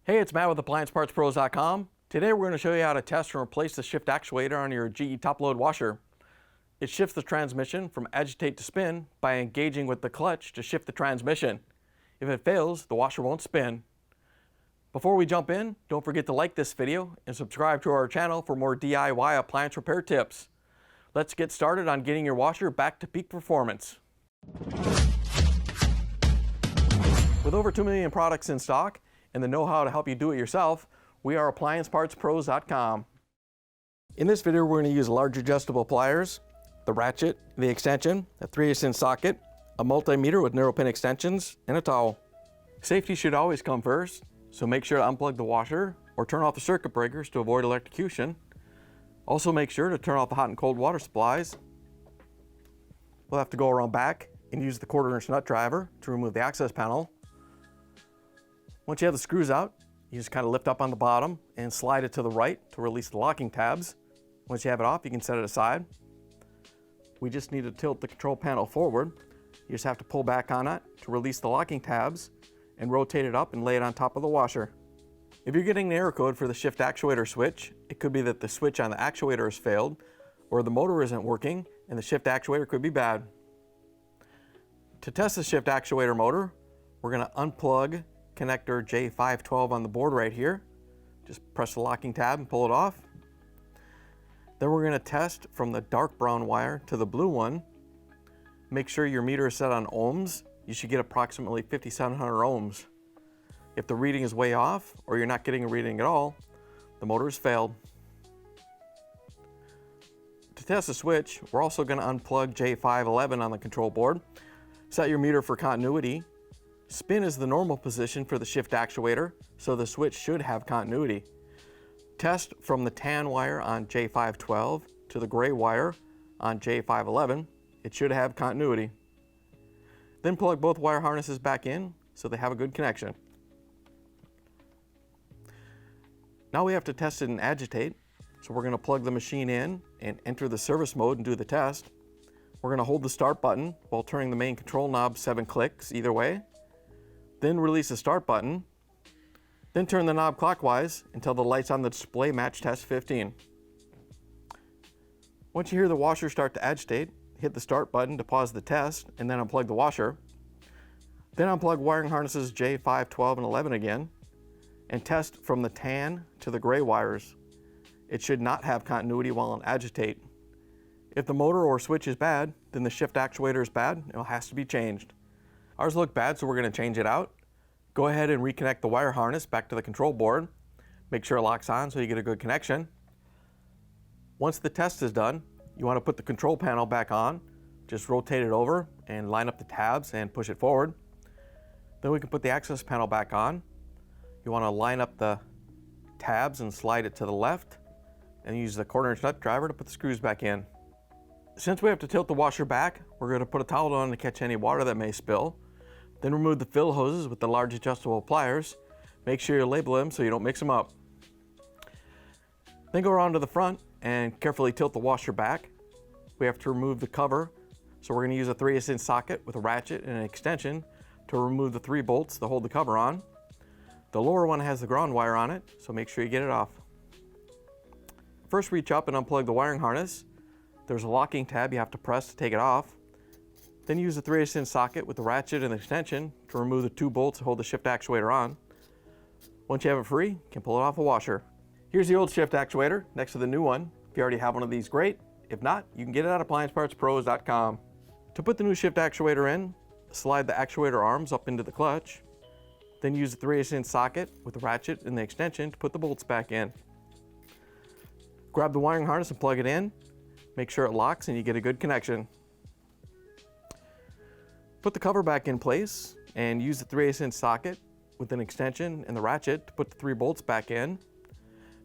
Hey, it's Matt with AppliancePartsPros.com. Today we're going to show you how to test and replace the shift actuator on your GE top-load washer. It shifts the transmission from agitate to spin by engaging with the clutch to shift the transmission. If it fails, the washer won't spin. Before we jump in, don't forget to like this video and subscribe to our channel for more DIY appliance repair tips. Let's get started on getting your washer back to peak performance. With over 2 million products in stock and the know-how to help you do it yourself, we are AppliancePartsPros.com. In this video, we're going to use large adjustable pliers, the ratchet, the extension, a 3/8" socket, a multimeter with narrow pin extensions, and a towel. Safety should always come first, so make sure to unplug the washer or turn off the circuit breakers to avoid electrocution. Also make sure to turn off the hot and cold water supplies. We'll have to go around back and use the 1/4" nut driver to remove the access panel. Once you have the screws out, you just kind of lift up on the bottom and slide it to the right to release the locking tabs. Once you have it off, you can set it aside. We just need to tilt the control panel forward. You just have to pull back on it to release the locking tabs and rotate it up and lay it on top of the washer. If you're getting an error code for the shift actuator switch, it could be that the switch on the actuator has failed, or the motor isn't working and the shift actuator could be bad. To test the shift actuator motor, we're going to unplug connector J512 on the board right here. Just press the locking tab and pull it off. Then we're going to test from the dark brown wire to the blue one. Make sure your meter is set on ohms. You should get approximately 5,700 ohms. If the reading is way off or you're not getting a reading at all, the motor has failed. To test the switch, we're also going to unplug J511 on the control board. Set your meter for continuity. Spin is the normal position for the shift actuator, so the switch should have continuity. Test from the tan wire on J512 to the gray wire on J511. It should have continuity. Then plug both wire harnesses back in so they have a good connection. Now we have to test it in agitate, so we're going to plug the machine in and enter the service mode and do the test. We're going to hold the start button while turning the main control knob 7 clicks either way. Then release the start button. Then turn the knob clockwise until the lights on the display match test 15. Once you hear the washer start to agitate, hit the start button to pause the test and then unplug the washer. Then unplug wiring harnesses J512 and 11 again and test from the tan to the gray wires. It should not have continuity while on agitate. If the motor or switch is bad, then the shift actuator is bad and it has to be changed. Ours look bad, so we're going to change it out. Go ahead and reconnect the wire harness back to the control board. Make sure it locks on so you get a good connection. Once the test is done, you want to put the control panel back on. Just rotate it over and line up the tabs and push it forward. Then we can put the access panel back on. You want to line up the tabs and slide it to the left and use the 1/4" nut driver to put the screws back in. Since we have to tilt the washer back, we're going to put a towel on to catch any water that may spill. Then remove the fill hoses with the large adjustable pliers. Make sure you label them so you don't mix them up. Then go around to the front and carefully tilt the washer back. We have to remove the cover, so we're going to use a 3/8" socket with a ratchet and an extension to remove the 3 bolts to hold the cover on. The lower one has the ground wire on it, so make sure you get it off. First, reach up and unplug the wiring harness. There's a locking tab you have to press to take it off. Then use the 3/8" socket with the ratchet and the extension to remove the 2 bolts to hold the shift actuator on. Once you have it free, you can pull it off a washer. Here's the old shift actuator next to the new one. If you already have one of these, great. If not, you can get it at AppliancePartsPros.com. To put the new shift actuator in, slide the actuator arms up into the clutch. Then use the 3/8" socket with the ratchet and the extension to put the bolts back in. Grab the wiring harness and plug it in. Make sure it locks and you get a good connection. Put the cover back in place and use the 3/8" socket with an extension and the ratchet to put the 3 bolts back in.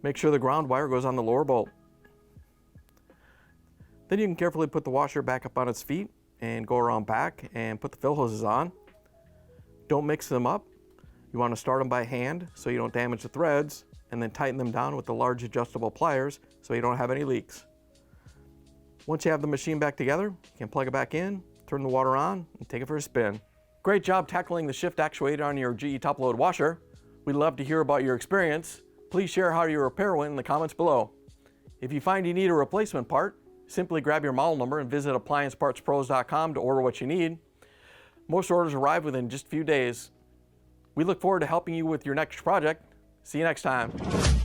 Make sure the ground wire goes on the lower bolt. Then you can carefully put the washer back up on its feet and go around back and put the fill hoses on. Don't mix them up. You want to start them by hand so you don't damage the threads, and then tighten them down with the large adjustable pliers so you don't have any leaks. Once you have the machine back together, you can plug it back in, turn the water on, and take it for a spin. Great job tackling the shift actuator on your GE top-load washer. We'd love to hear about your experience. Please share how your repair went in the comments below. If you find you need a replacement part, simply grab your model number and visit appliancepartspros.com to order what you need. Most orders arrive within just a few days. We look forward to helping you with your next project. See you next time.